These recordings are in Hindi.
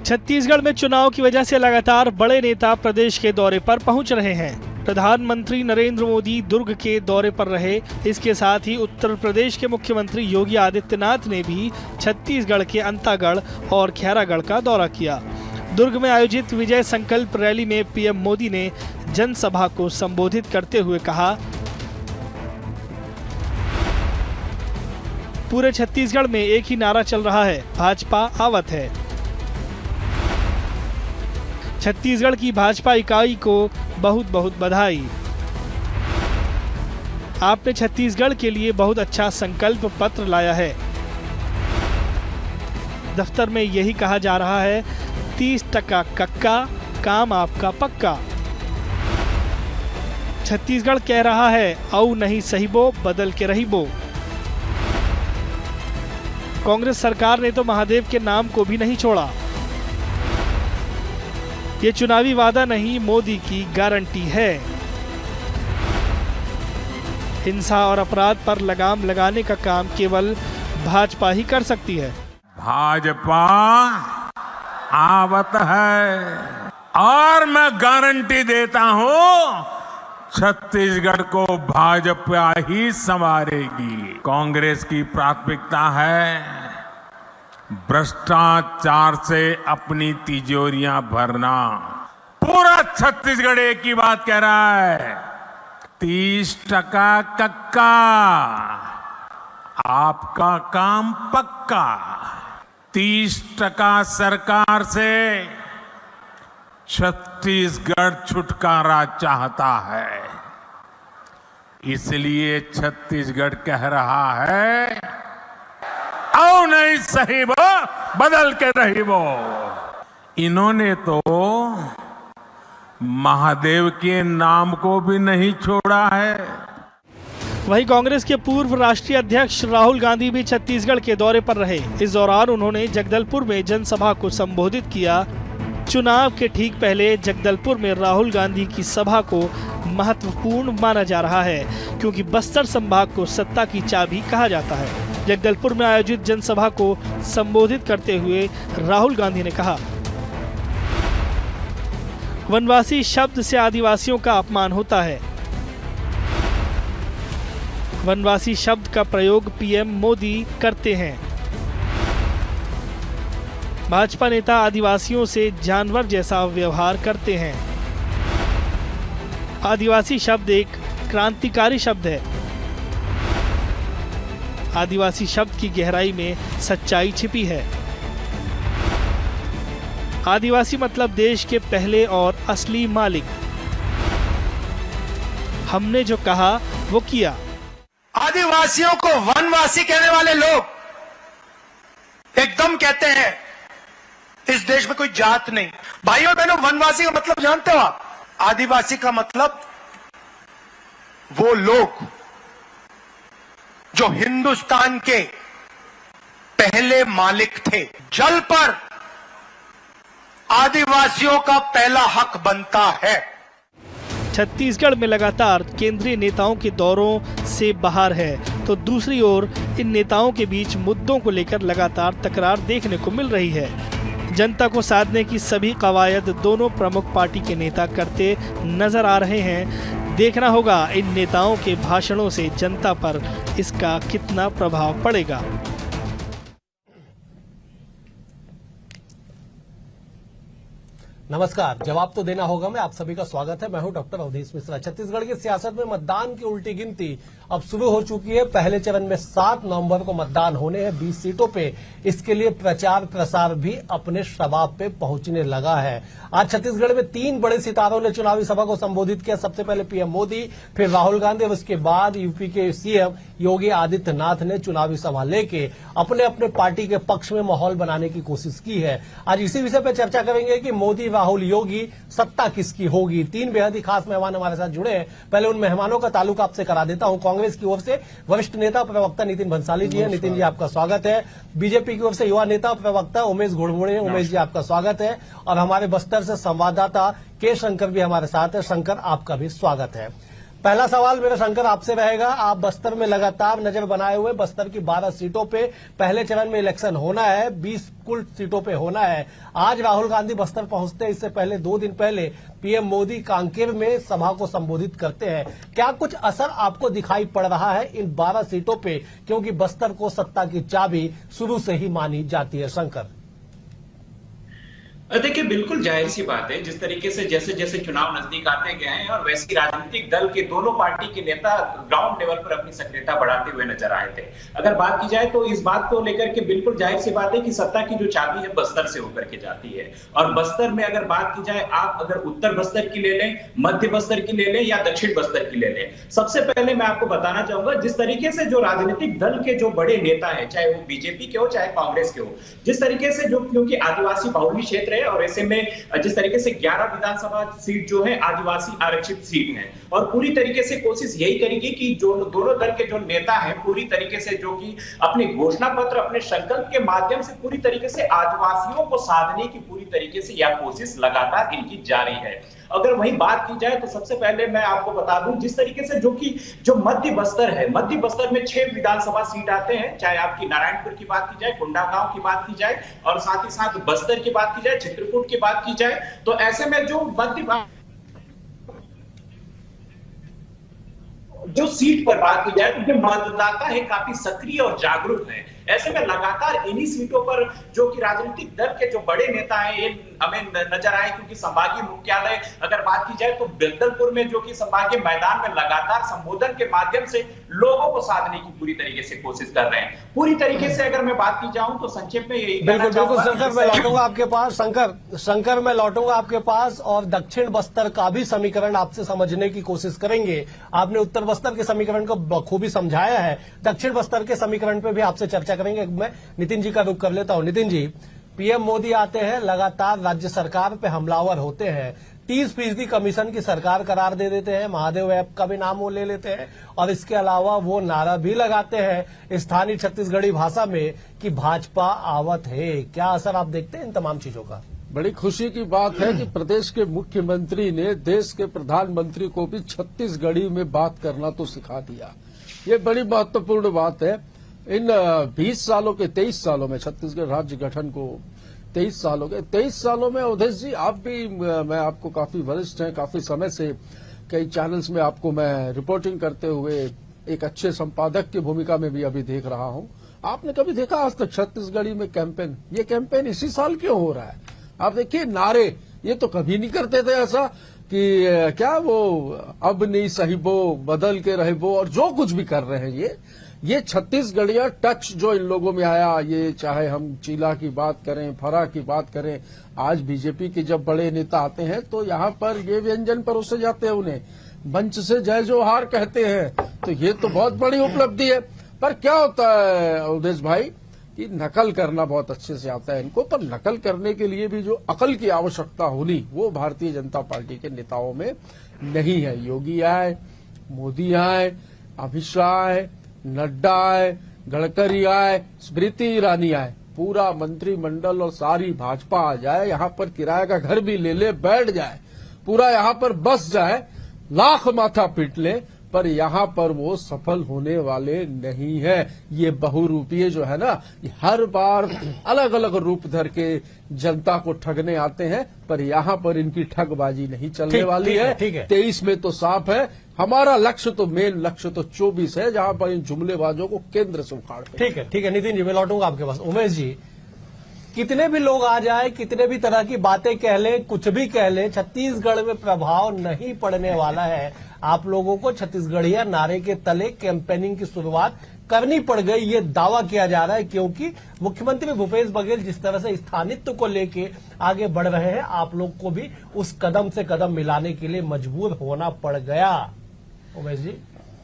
छत्तीसगढ़ में चुनाव की वजह से लगातार बड़े नेता प्रदेश के दौरे पर पहुंच रहे हैं। प्रधानमंत्री नरेंद्र मोदी दुर्ग के दौरे पर रहे। इसके साथ ही उत्तर प्रदेश के मुख्यमंत्री योगी आदित्यनाथ ने भी छत्तीसगढ़ के अंतागढ़ और खैरागढ़ का दौरा किया। दुर्ग में आयोजित विजय संकल्प रैली में पीएम मोदी ने जनसभा को संबोधित करते हुए कहा, पूरे छत्तीसगढ़ में एक ही नारा चल रहा है, भाजपा आवत है। छत्तीसगढ़ की भाजपा इकाई को बहुत बहुत बधाई। आपने छत्तीसगढ़ के लिए बहुत अच्छा संकल्प पत्र लाया है। दफ्तर में यही कहा जा रहा है, 30% कक्का, काम आपका पक्का। छत्तीसगढ़ कह रहा है, औ नहीं सहीबो, बदल के रहीबो। कांग्रेस सरकार ने तो महादेव के नाम को भी नहीं छोड़ा। ये चुनावी वादा नहीं, मोदी की गारंटी है। हिंसा और अपराध पर लगाम लगाने का काम केवल भाजपा ही कर सकती है। भाजपा आवत है और मैं गारंटी देता हूं, छत्तीसगढ़ को भाजपा ही संवारेगी। कांग्रेस की प्राथमिकता है भ्रष्टाचार से अपनी तिजोरियां भरना। पूरा छत्तीसगढ़ एक ही बात कह रहा है, 30% कक्का, आपका काम पक्का। 30% सरकार से छत्तीसगढ़ छुटकारा चाहता है। इसलिए छत्तीसगढ़ कह रहा है, औ नहीं सही वो, बदल के रही वो। इन्होंने तो महादेव के नाम को भी नहीं छोड़ा है। वहीं कांग्रेस के पूर्व राष्ट्रीय अध्यक्ष राहुल गांधी भी छत्तीसगढ़ के दौरे पर रहे। इस दौरान उन्होंने जगदलपुर में जनसभा को संबोधित किया। चुनाव के ठीक पहले जगदलपुर में राहुल गांधी की सभा को महत्वपूर्ण माना जा रहा है, क्योंकि बस्तर संभाग को सत्ता की चाबी कहा जाता है। जगदलपुर में आयोजित जनसभा को संबोधित करते हुए राहुल गांधी ने कहा, वनवासी शब्द से आदिवासियों का अपमान होता है। वनवासी शब्द का प्रयोग पीएम मोदी करते हैं। भाजपा नेता आदिवासियों से जानवर जैसा व्यवहार करते हैं। आदिवासी शब्द एक क्रांतिकारी शब्द है। आदिवासी शब्द की गहराई में सच्चाई छिपी है। आदिवासी मतलब देश के पहले और असली मालिक। हमने जो कहा वो किया। आदिवासियों को वनवासी कहने वाले लोग एकदम कहते हैं इस देश में कोई जात नहीं। भाइयों बहनों, वनवासी का मतलब जानते हो आप? आदिवासी का मतलब वो लोग जो हिंदुस्तान के पहले मालिक थे। जल पर आदिवासियों का पहला हक बनता है। छत्तीसगढ़ में लगातार केंद्रीय नेताओं के दौरों से बाहर है, तो दूसरी ओर इन नेताओं के बीच मुद्दों को लेकर लगातार तकरार देखने को मिल रही है। जनता को साधने की सभी कवायद दोनों प्रमुख पार्टी के नेता करते नजर आ रहे हैं। देखना होगा इन नेताओं के भाषणों से जनता पर इसका कितना प्रभाव पड़ेगा। नमस्कार। जवाब तो देना होगा मैं आप सभी का स्वागत है। मैं हूं डॉक्टर अवधेश मिश्रा। छत्तीसगढ़ की सियासत में मतदान की उल्टी गिनती अब शुरू हो चुकी है। पहले चरण में 7 नवंबर को मतदान होने हैं 20 सीटों पे। इसके लिए प्रचार प्रसार भी अपने शबाब पे पहुंचने लगा है। आज छत्तीसगढ़ में 3 बड़े सितारों ने चुनावी सभा को संबोधित किया। सबसे पहले पीएम मोदी, फिर राहुल गांधी और उसके बाद यूपी के सीएम योगी आदित्यनाथ ने चुनावी सभा लेके अपने अपने पार्टी के पक्ष में माहौल बनाने की कोशिश की है। आज इसी विषय पर चर्चा करेंगे कि मोदी, राहुल, योगी, सत्ता किसकी होगी। 3 बेहद ही खास मेहमान हमारे साथ जुड़े हैं। पहले उन मेहमानों का ताल्लुक आपसे करा देता हूं। कांग्रेस की ओर से वरिष्ठ नेता प्रवक्ता नितिन भंसाली जी हैं। नितिन जी, आपका स्वागत है। बीजेपी की ओर से युवा नेता प्रवक्ता उमेश घोड़मुड़े, उमेश जी, आपका स्वागत है। और हमारे बस्तर से संवाददाता के शंकर भी हमारे साथ है। शंकर, आपका भी स्वागत है। पहला सवाल मेरा शंकर आपसे रहेगा। आप बस्तर में लगातार नजर बनाए हुए, बस्तर की 12 सीटों पे पहले चरण में इलेक्शन होना है, 20 कुल सीटों पे होना है। आज राहुल गांधी बस्तर पहुंचते हैं, इससे पहले 2 दिन पहले पीएम मोदी कांकेर में सभा को संबोधित करते हैं। क्या कुछ असर आपको दिखाई पड़ रहा है इन 12 सीटों पे, क्योंकि बस्तर को सत्ता की चाबी शुरू से ही मानी जाती है? शंकर, देखिए, बिल्कुल जाहिर सी बात है, जिस तरीके से जैसे जैसे चुनाव नजदीक आते गए हैं और वैसे राजनीतिक दल के दोनों पार्टी के नेता ग्राउंड लेवल पर अपनी सक्रियता बढ़ाते हुए नजर आए थे। अगर बात की जाए तो इस बात को लेकर के बिल्कुल जाहिर सी बात है कि सत्ता की जो चाबी है बस्तर से होकर के जाती है। और बस्तर में अगर बात की जाए, आप अगर उत्तर बस्तर की ले लें, मध्य बस्तर की ले लें या दक्षिण बस्तर की ले लें, सबसे पहले मैं आपको बताना चाहूंगा जिस तरीके से जो राजनीतिक दल के जो बड़े नेता है, चाहे वो बीजेपी के हो चाहे कांग्रेस के हो, जिस तरीके से जो, क्योंकि आदिवासी बाहुल्य क्षेत्र है और ऐसे में जिस तरीके से 11 विधानसभा सीट जो है आदिवासी आरक्षित सीट है, और पूरी तरीके से कोशिश यही करेगी कि जो दोनों दल के जो नेता हैं पूरी तरीके से जो कि अपने घोषणा पत्र, अपने संकल्प के माध्यम से पूरी तरीके से आदिवासियों को साधने की पूरी तरीके से यह कोशिश लगातार इनकी जारी है। अगर वही बात की जाए तो सबसे पहले मैं आपको बता दूं जिस तरीके से जो मध्य बस्तर है, मध्य बस्तर में 6 विधानसभा सीट आते हैं, चाहे आपकी नारायणपुर की बात की जाए, कोंडागांव की बात की जाए और साथ ही साथ बस्तर की बात की जाए, चित्रकूट की बात की जाए, तो ऐसे में जो सीट पर बात की जाए तो जो मतदाता है काफी सक्रिय और जागरूक है। ऐसे में लगातार इन्हीं सीटों पर जो कि राजनीतिक दल के जो बड़े नेता हैं ये हमें नजर आए, क्योंकि संभागीय मुख्यालय अगर बात की जाए तो जगदलपुर में जो कि संभागीय मैदान में लगातार संबोधन के माध्यम से लोगों को साधने की पूरी तरीके से कोशिश कर रहे हैं। पूरी तरीके से अगर मैं बात की जाऊं तो संक्षेप में यही बिल्कुल शंकर, मैं लौटूंगा आपके पास। शंकर मैं लौटूंगा आपके पास और दक्षिण बस्तर का भी समीकरण आपसे समझने की कोशिश करेंगे। आपने उत्तर बस्तर के समीकरण को बखूबी समझाया है, दक्षिण बस्तर के समीकरण पे भी आपसे चर्चा करेंगे। मैं नितिन जी का रुख कर लेता हूं। नितिन जी, पीएम मोदी आते हैं, लगातार राज्य सरकार पे हमलावर होते हैं, 30% कमीशन की सरकार करार दे देते हैं, महादेव ऐप का भी नाम वो ले लेते हैं और इसके अलावा वो नारा भी लगाते हैं स्थानीय छत्तीसगढ़ी भाषा में कि भाजपा आवत है। क्या असर आप देखते हैं इन तमाम चीजों का? बड़ी खुशी की बात है कि प्रदेश के मुख्यमंत्री ने देश के प्रधानमंत्री को भी छत्तीसगढ़ी में बात करना तो सिखा दिया। ये बड़ी महत्वपूर्ण बात है। इन 20 सालों के 23 सालों में छत्तीसगढ़ राज्य गठन को 23 साल हो गए। 23 सालों में अवधेश जी, आप भी, मैं आपको काफी वरिष्ठ हैं, काफी समय से कई चैनल्स में आपको मैं रिपोर्टिंग करते हुए एक अच्छे संपादक की भूमिका में भी अभी देख रहा हूं। आपने कभी देखा आज तक छत्तीसगढ़ी में कैंपेन? ये कैंपेन इसी साल क्यों हो रहा है? आप देखिए नारे, ये तो कभी नहीं करते थे ऐसा कि क्या वो अब नहीं सहिबो, बदल के रहबो, और जो कुछ भी कर रहे हैं ये छत्तीसगढ़िया टच जो इन लोगों में आया, ये चाहे हम चीला की बात करें, फरा की बात करें, आज बीजेपी के जब बड़े नेता आते हैं तो यहाँ पर ये व्यंजन परोसे जाते हैं, उन्हें मंच से जय जोहार कहते हैं, तो ये तो बहुत बड़ी उपलब्धि है। पर क्या होता है अवधेश भाई कि नकल करना बहुत अच्छे से आता है इनको, पर नकल करने के लिए भी जो अकल की आवश्यकता होनी वो भारतीय जनता पार्टी के नेताओं में नहीं है। योगी आए, मोदी आए, अमित शाह आए, नड्डा आए, गडकरी आए, स्मृति ईरानी आए, पूरा मंत्रिमंडल और सारी भाजपा आ जाए, यहां पर किराए का घर भी ले ले, बैठ जाए, पूरा यहां पर बस जाए, लाख माथा पीट ले, पर यहां पर वो सफल होने वाले नहीं है। ये बहुरूपीय जो है ना, ये हर बार अलग अलग रूप धर के जनता को ठगने आते हैं, पर यहां पर इनकी ठगबाजी नहीं चलने वाली है। 23 में तो साफ है, हमारा लक्ष्य तो मेन लक्ष्य तो 24 है, जहां पर इन जुमलेबाजों को केंद्र से उखाड़। ठीक है नितिन जी, मैं लौटूंगा आपके पास। उमेश जी, कितने भी लोग आ जाए, कितने भी तरह की बातें कह लें, कुछ भी कह लें, छत्तीसगढ़ में प्रभाव नहीं पड़ने वाला है। आप लोगों को छत्तीसगढ़िया नारे के तले कैंपेनिंग की शुरुआत करनी पड़ गई, ये दावा किया जा रहा है, क्योंकि मुख्यमंत्री भूपेश बघेल जिस तरह से स्थानित्व को लेके आगे बढ़ रहे हैं, आप लोग को भी उस कदम से कदम मिलाने के लिए मजबूर होना पड़ गया। उमेश जी,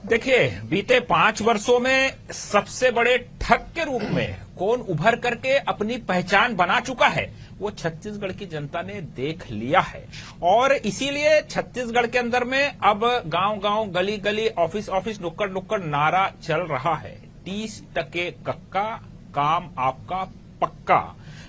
देखिए, बीते 5 वर्षों में सबसे बड़े ठग के रूप में कौन उभर करके अपनी पहचान बना चुका है वो छत्तीसगढ़ की जनता ने देख लिया है। और इसीलिए छत्तीसगढ़ के अंदर में अब गांव-गांव, गली-गली, ऑफिस-ऑफिस, नुक्कड़-नुक्कड़ नारा चल रहा है, 30% कक्का, काम आपका पक्का।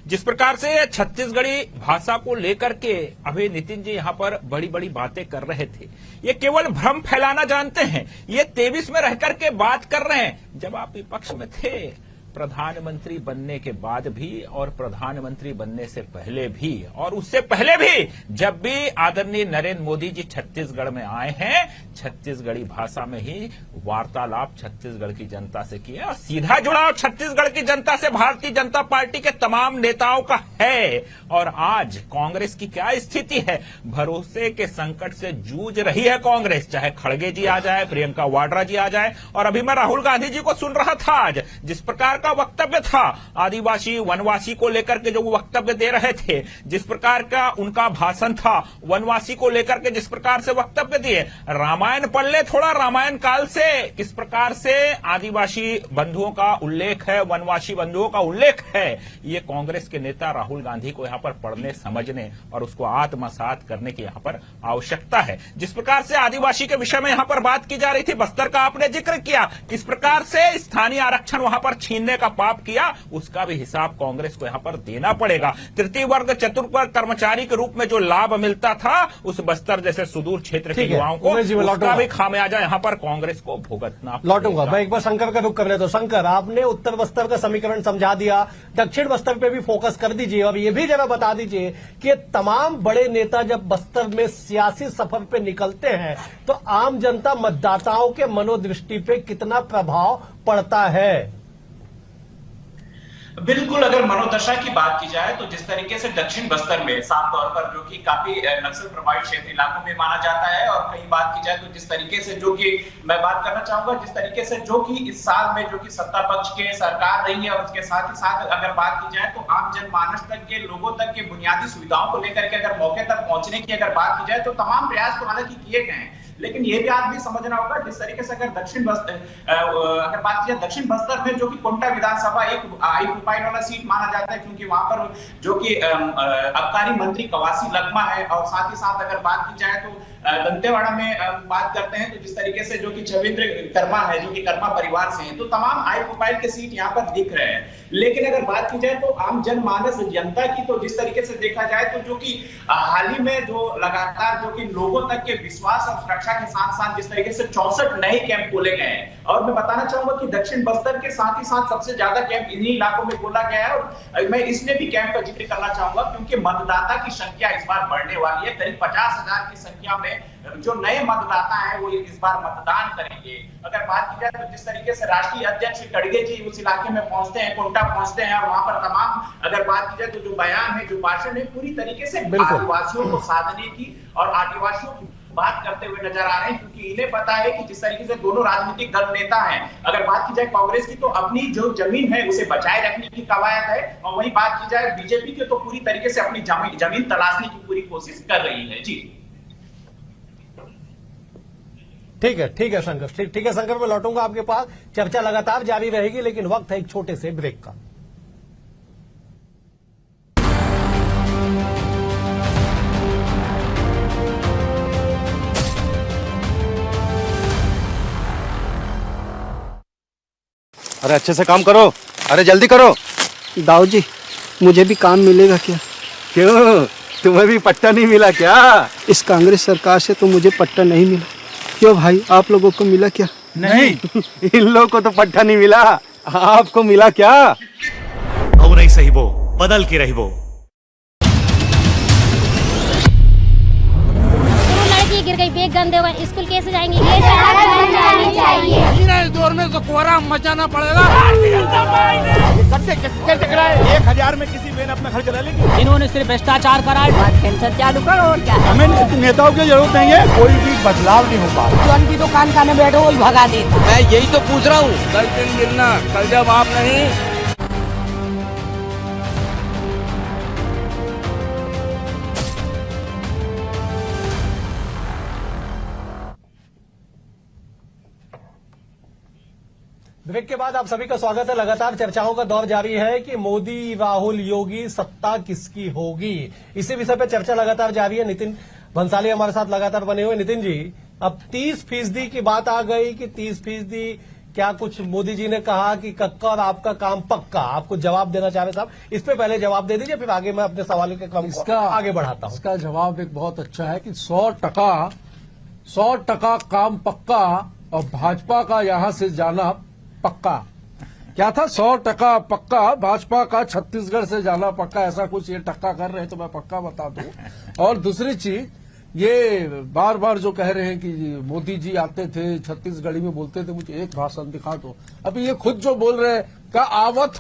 जिस प्रकार से छत्तीसगढ़ी भाषा को लेकर के अभी नितिन जी यहां पर बड़ी बड़ी बातें कर रहे थे, ये केवल भ्रम फैलाना जानते हैं। ये 23 में रह करके बात कर रहे हैं। जब आप विपक्ष में थे, प्रधानमंत्री बनने के बाद भी और प्रधानमंत्री बनने से पहले भी और उससे पहले भी, जब भी आदरणीय नरेंद्र मोदी जी छत्तीसगढ़ में आए हैं, छत्तीसगढ़ी भाषा में ही वार्तालाप छत्तीसगढ़ की जनता से किया और सीधा जुड़ाव छत्तीसगढ़ की जनता से भारतीय जनता पार्टी के तमाम नेताओं का है। और आज कांग्रेस की क्या स्थिति है? भरोसे के संकट से जूझ रही है कांग्रेस, चाहे खड़गे जी आ जाए, प्रियंका वाड्रा जी आ जाए। और अभी मैं राहुल गांधी जी को सुन रहा था, आज जिस प्रकार का वक्तव्य था आदिवासी वनवासी को लेकर के, जो वो वक्तव्य दे रहे थे, जिस प्रकार का उनका भाषण था वनवासी को लेकर के, जिस प्रकार से वक्तव्य दिए, रामायण पढ़ ले थोड़ा, रामायण काल से किस प्रकार से आदिवासी बंधुओं का उल्लेख है, वनवासी बंधुओं का उल्लेख है। ये कांग्रेस के नेता राहुल गांधी को यहां पर पढ़ने, समझने और उसको आत्मसात करने की यहां पर आवश्यकता है। जिस प्रकार से आदिवासी के विषय में यहां पर बात की जा रही थी, बस्तर का आपने जिक्र किया, किस प्रकार से स्थानीय आरक्षण वहां पर छीनने का पाप किया, उसका भी हिसाब कांग्रेस को यहां पर देना पड़ेगा। तृतीय वर्ग चतुर्थ वर्ग कर्मचारी के रूप में जो लाभ मिलता था उस बस्तर जैसे सुदूर क्षेत्र के युवाओं को, उसका भी खामियाजा यहां पर कांग्रेस को भुगतना लौटूंगा। मैं एक बार शंकर का रुख कर लेता हूं। शंकर, आपने उत्तर बस्तर का समीकरण समझा दिया, दक्षिण बस्तर पे भी फोकस कर दीजिए और ये भी जरा बता दीजिए कि तमाम बड़े नेता जब बस्तर में सियासी सफर पे निकलते हैं तो आम जनता मतदाताओं के मनोदृष्टि पे कितना प्रभाव पड़ता है? बिल्कुल, अगर मनोदशा की बात की जाए तो जिस तरीके से दक्षिण बस्तर में साफ तौर पर, जो कि काफी नक्सल प्रभावित क्षेत्र इलाकों में माना जाता है, और कहीं बात की जाए तो जिस तरीके से, जो कि मैं बात करना चाहूंगा, जिस तरीके से जो कि इस साल में जो कि सत्ता पक्ष के सरकार रही है, और उसके साथ ही साथ अगर बात की जाए तो आम जनमानस तक के लोगों तक के बुनियादी सुविधाओं को लेकर के अगर मौके तक पहुंचने की अगर बात की जाए तो तमाम प्रयास तो हालांकि किए गए हैं, लेकिन ये भी आदमी समझना होगा जिस तरीके से अगर दक्षिण बस्तर अगर बात की जाए, दक्षिण बस्तर में जो कि कोंटा विधानसभा एक हाई प्रोफाइल वाला सीट माना जाता है, क्योंकि वहां पर जो कि आबकारी मंत्री कवासी लखमा है, और साथ ही साथ अगर बात की जाए तो दंतेवाड़ा में बात करते हैं तो जिस तरीके से जो कि छविंद्र कर्मा है, जो कि कर्मा परिवार से हैं, तो तमाम हाई प्रोफाइल के सीट यहाँ पर दिख रहे हैं। लेकिन अगर बात की जाए तो आम जनमानस जनता की, तो जिस तरीके से देखा जाए तो जो कि हाल ही में जो लगातार जो कि लोगों तक के विश्वास और सुरक्षा के साथ साथ जिस तरीके से 64 नए कैंप खोले गए हैं, और मैं बताना चाहूंगा कि दक्षिण बस्तर के साथ ही साथ सबसे ज्यादा कैंप इन्हीं इलाकों में खोला गया है। और मैं इसलिए भी कैंप का जिक्र करना चाहूंगा क्योंकि मतदाता की संख्या इस बार बढ़ने वाली है। करीब 50,000 की संख्या में जो नए मतदाता हैं वो इस बार मतदान करेंगे। अगर बात की जाए तो जिस तरीके से राष्ट्रीय अध्यक्ष खड़गे जी उस इलाके में पहुंचते हैं, कोंटा पहुंचते हैं, और वहां पर तमाम अगर बात की जाए तो जो बयान है, जो भाषण है, पूरी तरीके से आदिवासियों को साधने की और आदिवासियों की बात करते हुए नजर आ रहे हैं, क्योंकि इन्हें पता है कि जिस तरीके से दोनों राजनीतिक दल नेता हैं, अगर बात की जाए कांग्रेस की तो अपनी जो जमीन है उसे बचाए रखने की कवायद है, और वही बात की जाए बीजेपी की तो पूरी तरीके से अपनी जमीन तलाशने की पूरी कोशिश कर रही है। जी ठीक है शंकर, ठीक है शंकर, मैं लौटूंगा आपके पास। चर्चा लगातार जारी रहेगी, लेकिन वक्त है एक छोटे से ब्रेक का। अरे अच्छे से काम करो, अरे जल्दी करो। दाऊ जी, मुझे भी काम मिलेगा क्या? क्यों, तुम्हें भी पट्टा नहीं मिला क्या? इस कांग्रेस सरकार से तो मुझे पट्टा नहीं मिला। क्यों भाई, आप लोगों को मिला क्या? नहीं इन लोगों को तो पट्टा नहीं मिला, आपको मिला क्या? अब नहीं सही वो, बदल के रही वो। लड़की गिर गई, बैग गंदे हो गए, स्कूल कैसे जाएंगे? ये जानी चाहिए। इस दौर में तो कोहराम मचाना पड़ेगा। टकराए 1000 में किसी बहन अपना घर चला लेगी। इन्होंने सिर्फ भ्रष्टाचार करा है, कैंसर चालू करो और क्या? हमें नेताओं की जरूरत नहीं है, कोई भी बदलाव नहीं हो पा रहा। जो उनकी दुकान खाने बैठो वही भगा देता। मैं यही तो पूछ रहा हूँ, कल दिन गिरना, कल जब आप नहीं। ब्रेक के बाद आप सभी का स्वागत है। लगातार चर्चाओं का दौर जारी है कि मोदी, राहुल, योगी, सत्ता किसकी होगी, इसी विषय पर चर्चा लगातार जारी है। नितिन भंसाली हमारे साथ लगातार बने हुए। नितिन जी, अब 30% की बात आ गई कि 30% क्या कुछ मोदी जी ने कहा कि कक्का और आपका काम पक्का, आपको जवाब देना चाह रहे साहब, इस पे पहले जवाब दे दीजिए, फिर आगे मैं अपने सवालों के क्रम को आगे बढ़ाता हूं। इसका जवाब एक बहुत अच्छा है कि 100% काम पक्का और भाजपा का यहां से जाना पक्का। क्या था? 100% पक्का भाजपा का छत्तीसगढ़ से जाना पक्का, ऐसा कुछ ये टक्का कर रहे हैं तो मैं पक्का बता दूं। और दूसरी चीज, ये बार बार जो कह रहे हैं कि मोदी जी आते थे छत्तीसगढ़ी में बोलते थे, मुझे एक भाषण दिखा दो। अभी ये खुद जो बोल रहे हैं का आवत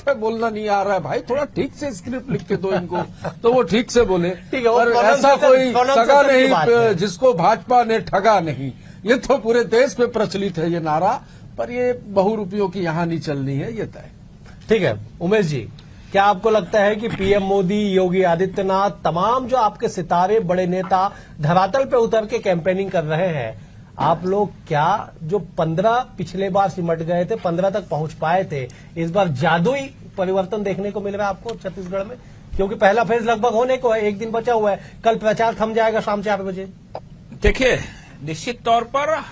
है बोलना नहीं आ रहा है। भाई थोड़ा ठीक से स्क्रिप्ट लिख के दो इनको तो वो ठीक से बोले। और ऐसा कोई सगा नहीं जिसको भाजपा ने ठगा नहीं, ये तो पूरे देश में प्रचलित है ये नारा, पर ये बहुरूपियों की यहाँ नहीं चलनी है, ये तय। ठीक है उमेश जी, क्या आपको लगता है कि पीएम मोदी, योगी आदित्यनाथ, तमाम जो आपके सितारे बड़े नेता धरातल पे उतर के कैंपेनिंग कर रहे हैं, आप लोग क्या जो 15 पिछले बार सिमट गए थे 15 तक पहुंच पाए थे, इस बार जादुई परिवर्तन देखने को मिल रहा है आपको छत्तीसगढ़ में? क्योंकि पहला फेज लगभग होने को है, एक दिन बचा हुआ है, कल प्रचार थम जाएगा शाम 4 बजे। देखिए, निश्चित तौर पर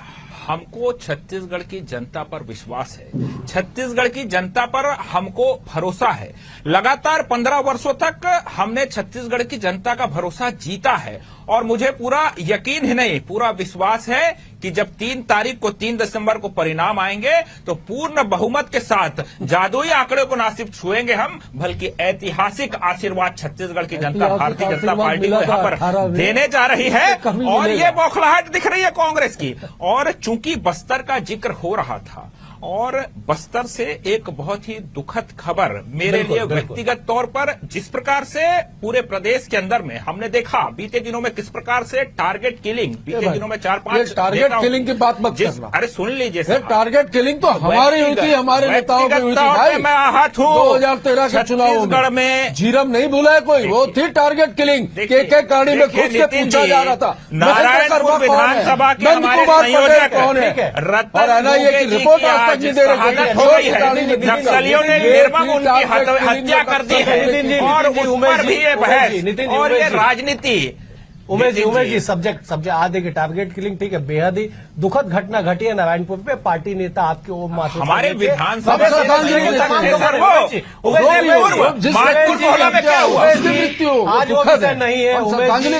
हमको छत्तीसगढ़ की जनता पर विश्वास है, छत्तीसगढ़ की जनता पर हमको भरोसा है। लगातार 15 वर्षों तक हमने छत्तीसगढ़ की जनता का भरोसा जीता है और मुझे पूरा यकीन ही नहीं, पूरा विश्वास है कि जब 3 तारीख को 3 दिसंबर को परिणाम आएंगे तो पूर्ण बहुमत के साथ जादुई आंकड़े को ना सिर्फ छुएंगे हम, बल्कि ऐतिहासिक आशीर्वाद छत्तीसगढ़ की जनता भारतीय जनता पार्टी को यहाँ पर देने जा रही है। और ये बौखलाहट दिख रही है कांग्रेस की। और चूंकि बस्तर का जिक्र हो रहा था और बस्तर से एक बहुत ही दुखद खबर मेरे लिए व्यक्तिगत तौर पर, जिस प्रकार से पूरे प्रदेश के अंदर में हमने देखा बीते दिनों में किस प्रकार से टारगेट किलिंग, बीते दिनों में 4-5 टारगेट किलिंग की बात मत करना। अरे सुन लीजिए, टारगेट किलिंग तो हमारी हुई थी, हमारे नेताओं की हुई थी भाई। मैं आहत हूँ 2013 के चुनाव में जीरम नहीं भूला है कोई, वो थी टारगेट किलिंग। एक गाड़ी में घुस के पूछा जा रहा था नारायणपुर विधानसभा के हमारे संयोजक कौन है, रतन रिपोर्ट शहादत हो गई है, नक्सलियों ने निर्मम उनकी हत्या कर दी है और उस पर भी ये बहस और ये राजनीति। उमेश जी सब्जेक्ट आज देखिए, टारगेट किलिंग ठीक है, बेहद ही दुखद घटना घटी है नारायणपुर पे। पार्टी नेता आपके ओम माथुर हमारे विधानसभा आज वो विषय नहीं है उमेश जी,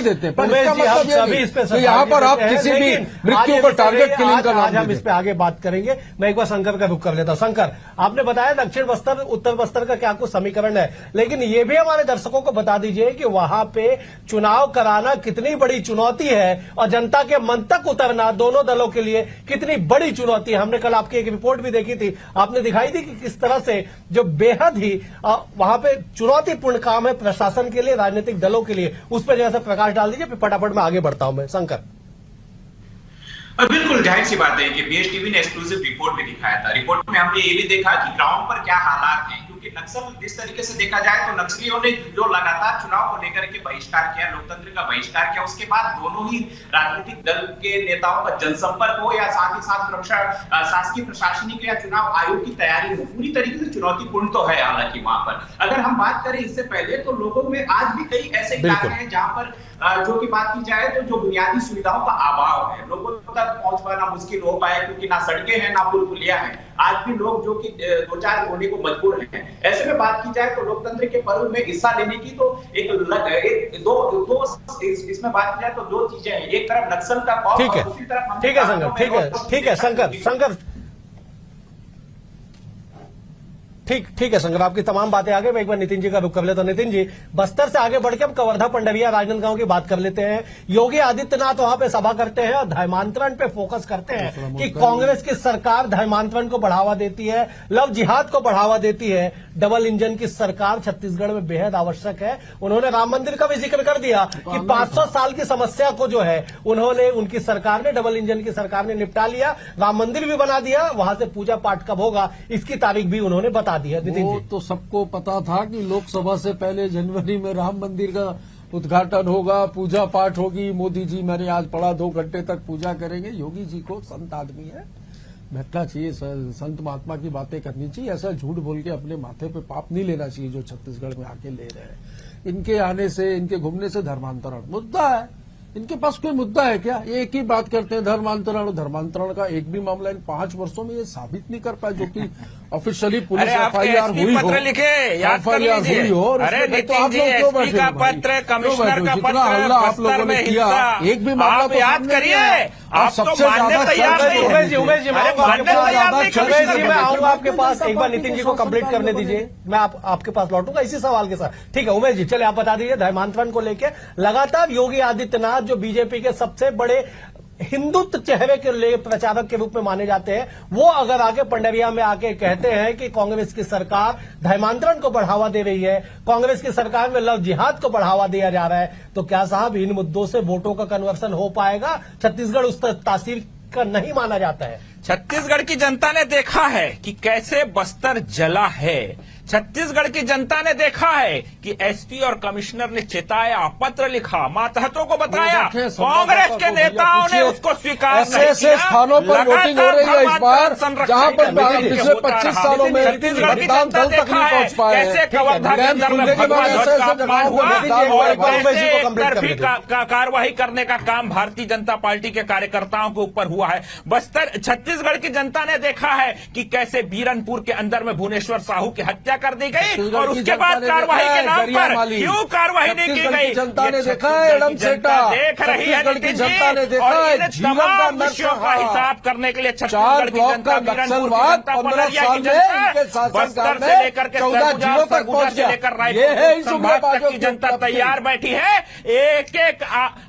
हम सभी इस पे यहाँ पर आप किसी भी मृत्यु को टारगेट किलिंग का आज हम इस पे आगे बात करेंगे। मैं एक बार शंकर का रुख कर लेता हूँ। शंकर, आपने बताया दक्षिण बस्तर उत्तर बस्तर का क्या कुछ समीकरण है, लेकिन ये भी हमारे दर्शकों को बता दीजिए कि वहां पे चुनाव कराना कितनी बड़ी चुनौती है और जनता के मन तक उतरना दोनों दलों के लिए कितनी बड़ी चुनौती है। हमने कल आपकी एक रिपोर्ट भी देखी थी, आपने दिखाई थी कि किस तरह से जो बेहद ही वहां पे चुनौतीपूर्ण काम है प्रशासन के लिए, राजनीतिक दलों के लिए, उस पर जैसा प्रकाश डाल दीजिए, फिर फटाफट में आगे बढ़ता हूं मैं। शंकर, बिल्कुल जाहिर सी बात है कि बीएचटीवी ने एक्सक्लूसिव रिपोर्ट भी दिखाया था। रिपोर्ट में हमने ये भी देखा कि ग्राउंड पर क्या हालात हैं, क्योंकि नक्सल जिस तरीके से देखा जाए तो नक्सलियों ने जो लगातार चुनाव को लेकर के बहिष्कार किया, लोकतंत्र का बहिष्कार किया, उसके बाद दोनों ही राजनीतिक दल के नेताओं का जनसंपर्क हो या साथ ही साथ सुरक्षा, शासकीय प्रशासनिक या चुनाव आयोग की तैयारी हो, पूरी तरीके से चुनौतीपूर्ण तो है। हालांकि वहां पर अगर हम बात करें इससे पहले तो लोगों में आज भी कई ऐसे इलाके हैं जहां पर जो की बात की जाए तो जो बुनियादी सुविधाओं का अभाव है, लोगों तक पहुंच पाना मुश्किल हो पाया, क्योंकि ना सड़कें हैं ना पुल पुलिया है। आज भी लोग जो कि दो चार होने को मजबूर हैं। ऐसे में बात की जाए तो लोकतंत्र के पर्व में हिस्सा लेने की तो दो इसमें बात की जाए तो 2 चीजें हैं, एक तरफ नक्सल का खौफ और दूसरी तरफ ठीक है शंकर, ठीक है शंकर, आपकी तमाम बातें आगे। मैं एक बार नितिन जी का रुख कर लेता हूं। नितिन जी, बस्तर से आगे बढ़ के हम कवर्धा, पंडरिया, राजनांदगांव की बात कर लेते हैं। योगी आदित्यनाथ वहां पे सभा करते हैं और धर्मांतरण पे फोकस करते हैं कि कांग्रेस की सरकार धर्मांतरण को बढ़ावा देती है, लव जिहाद को बढ़ावा देती है। डबल इंजन की सरकार छत्तीसगढ़ में बेहद आवश्यक है। उन्होंने राम मंदिर का भी जिक्र कर दिया कि 500 साल की समस्या को जो है उन्होंने, उनकी सरकार ने, डबल इंजन की सरकार ने निपटा लिया, राम मंदिर भी बना दिया। वहां से पूजा पाठ कब होगा इसकी तारीख भी उन्होंने बता दी है। वो तो सबको पता था कि लोकसभा से पहले जनवरी में राम मंदिर का उद्घाटन होगा, पूजा पाठ होगी। मोदी जी, मैंने आज पढ़ा, 2 घंटे तक पूजा करेंगे। योगी जी को संत आदमी है, बैठना चाहिए, संत महात्मा की बातें करनी चाहिए। ऐसा झूठ बोल के अपने माथे पे पाप नहीं लेना चाहिए जो छत्तीसगढ़ में आके ले रहे हैं। इनके आने से, इनके घूमने से धर्मांतरण मुद्दा है, इनके पास कोई मुद्दा है क्या? ये एक ही बात करते हैं धर्मांतरण का एक भी मामला इन 5 वर्षों में ये साबित नहीं कर पाया, जो कि ऑफिशियली पुलिस अरे आपके FIR एसपी हुई हो, पत्र लिखे, याद कर FIR लीजिए। हुई हो, और अरे उसमें तो नितिन आप जी, लोग क्यों एसपी बैठे का हो भाई? पत्र, क्यों कमिश्नर बैठे का हो? जितना पत्र, हल्ला आप बस्तर लोगों ने में किया, हिंसा, एक भी मामला आप तो याद सामने करिए। नहीं आया। आप तो मानने तैयार नहीं है। उमेश जी, मैं अरे मानने तैयार नहीं उमेश कमिश्नर जी, के मैं पत्र। आऊंगा आपके पास। एक बार नितिन जी को कंप्लीट करने दीजिए, मैं आपके पास लौटूंगा इसी सवाल के साथ। ठीक है उमेश जी, चले आप बता दीजिए। धर्मांतरण को लेकर लगातार योगी आदित्यनाथ, जो बीजेपी के सबसे बड़े हिंदुत्व चेहरे के प्रचारक के रूप में माने जाते हैं, वो अगर आके पंडरिया में आके कहते हैं कि कांग्रेस की सरकार धर्मांतरण को बढ़ावा दे रही है, कांग्रेस की सरकार में लव जिहाद को बढ़ावा दिया जा रहा है, तो क्या साहब इन मुद्दों से वोटों का कन्वर्सन हो पाएगा? छत्तीसगढ़ उस तासीर का नहीं माना जाता है। छत्तीसगढ़ की जनता ने देखा है कि कैसे बस्तर जला है। छत्तीसगढ़ की जनता ने देखा है कि एसपी और कमिश्नर ने चेताया, पत्र लिखा, मातहतों को बताया, कांग्रेस के नेताओं ने उसको स्वीकार नहीं ऐसे स्थानों पर वोटिंग हो रही है इस बार, जहां पर पिछले 25 सालों में छत्तीसगढ़ की मतदान जनता दल तक देखा नहीं है पहुंच पाए कैसे हैं। कवर्धा के अंदर में खुलने के बाद भगवा ध्वज ऐसे का ऐसे अपमान जगहों हुआ पर मतदान हुआ और है। कैसे एकतरफी कार्रवाई करने का काम भारतीय जनता पार्टी के कार्यकर्ताओं के ऊपर हुआ है। बस्तर छत्तीसगढ़ की जनता ने देखा है कि कैसे बीरनपुर के अंदर में भुवनेश्वर साहू की हत्या कर दी गई और उसके बाद कार्रवाई के नाम पर क्यों कार्रवाई नहीं की गई? जनता ने देखा है एडम सेटा, देख रही है छत्तीसगढ़ की नितिन जी, जनता ने देखा और है इन जीवन तमाम का विषयों का हिसाब करने के लिए 4 छत्तीसगढ़ की ब्लॉक जनता, का बीरनपुर की नक्सलवाद जनता, 15 पलरिया साल की में जनता, इनके शासनकाल बस्तर में से लेकर के 14 सरगुजा, जिलों तक सरगुजा पहुंच से गया। लेकर ये है रायपुर इस संभाग तक उग्रवादियों की की जनता उपलब्धि। तैयार बैठी है। एक एक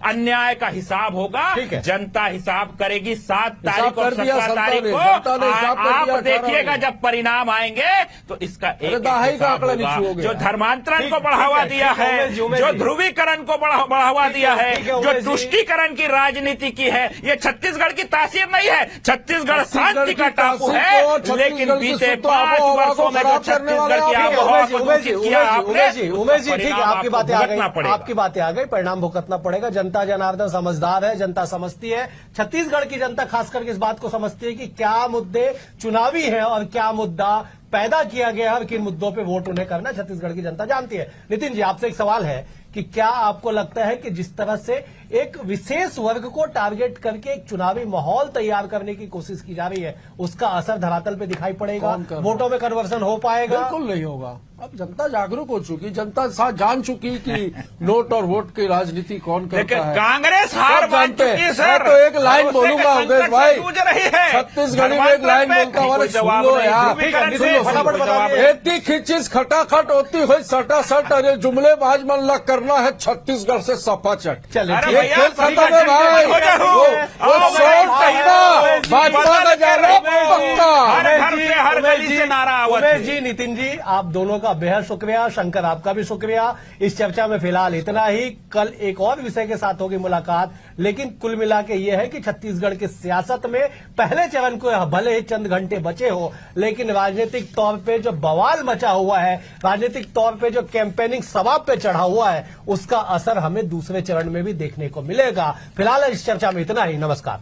अन्याय का हिसाब होगा, ठीक है। जनता हिसाब करेगी 7 हिसाब तारीख और कर दिया 17 तारीख जनता ने हिसाब को। कर आप दिया देखिएगा 18 जब परिणाम आएंगे तो इसका एक दहाई का हिसाब आंकड़ा होगा। नीचे हो गया। जो धर्मांतरण को ठीक बढ़ावा है, दिया ठीक है, है, उमेश जो जी। ध्रुवीकरण को बढ़ावा दिया है, ठीक है, जो उमेश जी। तुष्टीकरण की राजनीति की है, ये छत्तीसगढ़ की तासीर नहीं है। छत्तीसगढ़ शांति का टापू है, लेकिन बीते 5 वर्षों में जो छत्तीसगढ़ की आबोहवा को दूषित किया आपने, उमेश जी, ठीक है, आपकी बातें आ भुगतना गई, पड़ेगा। आपकी बातें आ गई, परिणाम भुगतना पड़ेगा। जनता जनार्दन समझदार है, जनता समझती है। छत्तीसगढ़ की जनता खास करके इस बात को समझती है कि क्या मुद्दे चुनावी है और क्या मुद्दा पैदा किया गया है और किन मुद्दों पे वोट उन्हें करना छत्तीसगढ़ की जनता जानती है। नितिन जी, आपसे एक सवाल है कि क्या आपको लगता है कि जिस तरह से एक विशेष वर्ग को टारगेट करके एक चुनावी माहौल तैयार करने की कोशिश की जा रही है, उसका असर धरातल पे दिखाई पड़ेगा? कौन कर रहा? वोटों में कन्वर्सन हो पाएगा? बिल्कुल नहीं होगा। अब जनता जागरूक हो चुकी, जनता साथ जान चुकी कि नोट और वोट की राजनीति कौन करता लेकिन है। कांग्रेस हार सब मान जानते चुकी है हैं। सर। मैं तो एक लाइन भरोसे बोलूंगा के उमेश संकट भाई, से जूझ रही है। छत्तीसगढ़ी में एक लाइन बोलता हूं, कोई सुन जवाब लो नहीं, यार। ध्रुवीकरण सुन लो, से फटाफट कोई बता जवाब दीजिए। नहीं। एती खिचिस खटाखट होती हुई सटासट, अरे जुमलेबाज मन लग करना है छत्तीसगढ़ से सपाचट। चलिए, अरे ठीक है। भैया, खेल खत्म है भाई। हो जाओ। वो आओ भाई, 100 टक्का भाजपा का जा रहा है पक्का। हर घर से हर गली से नारा आवाज उमेश जी, नितिन जी, आप दोनों का बेहद शुक्रिया। शंकर, आपका भी शुक्रिया। इस चर्चा में फिलहाल इतना ही। कल एक और विषय के साथ होगी मुलाकात, लेकिन कुल मिला के ये है कि छत्तीसगढ़ की सियासत में पहले चरण को भले ही चंद घंटे बचे हो, लेकिन राजनीतिक तौर पे जो बवाल मचा हुआ है, राजनीतिक तौर पे जो कैंपेनिंग सवाब पे चढ़ा हुआ है, उसका असर हमें दूसरे चरण में भी देखने को मिलेगा। फिलहाल इस चर्चा में इतना ही। नमस्कार।